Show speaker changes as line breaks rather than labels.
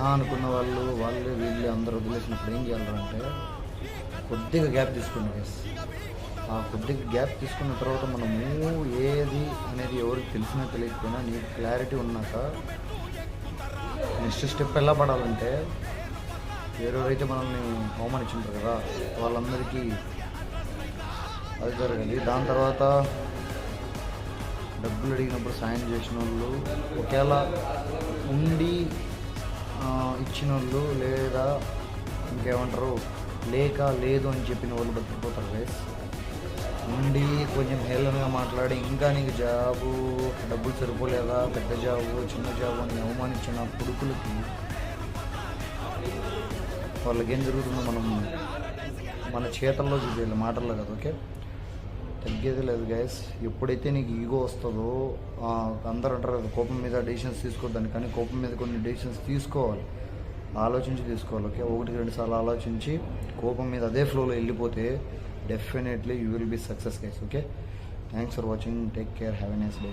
అనుకున్న వాళ్ళే వీళ్ళు అందరూ వదిలేసినప్పుడు ఏం చేయాలంటే కొద్దిగా గ్యాప్ తీసుకోండి గైస్. ఆ కొద్దిగా గ్యాప్ తీసుకున్న తర్వాత మనము ఏది అనేది ఎవరికి తెలిసినా తెలియకపోయినా నీకు క్లారిటీ ఉన్నాక నెక్స్ట్ స్టెప్ ఎలా పడాలంటే ఎవరెవరైతే మనల్ని అవమానించుంటారు కదా వాళ్ళందరికీ అది జరగాలి. దాని తర్వాత డబ్బులు అడిగినప్పుడు సాయం చేసిన వాళ్ళు ఒకవేళ ఉండి ఇచ్చిన వాళ్ళు లేదా ఇంకేమంటారు లేదు అని చెప్పిన వాళ్ళు బతికిపోతారు గైస్. ఉండి కొంచెం హేళనగా మాట్లాడి ఇంకా నీకు జాబు డబ్బులు సరిపోలేదా పెద్ద జాబు చిన్న జాబు అని అవమానించిన కొడుకులకి వాళ్ళకేం జరుగుతుందో మనం మన చేతల్లో చూపించాలి, మాటల్లో కదా. ఓకే, తగ్గేది లేదు గైస్. ఎప్పుడైతే నీకు ఈగో వస్తుందో అందరూ అంటారు కదా కోపం మీద డెసిషన్స్ తీసుకోవద్దని, కానీ కోపం మీద కొన్ని డెసిషన్స్ తీసుకోవాలి, ఆలోచించి తీసుకోవాలి. ఓకే, 1-2 సార్లు ఆలోచించి కోపం మీద అదే ఫ్లోలో వెళ్ళిపోతే definitely you will be success guys. Okay, thanks for watching, take care, have a nice day.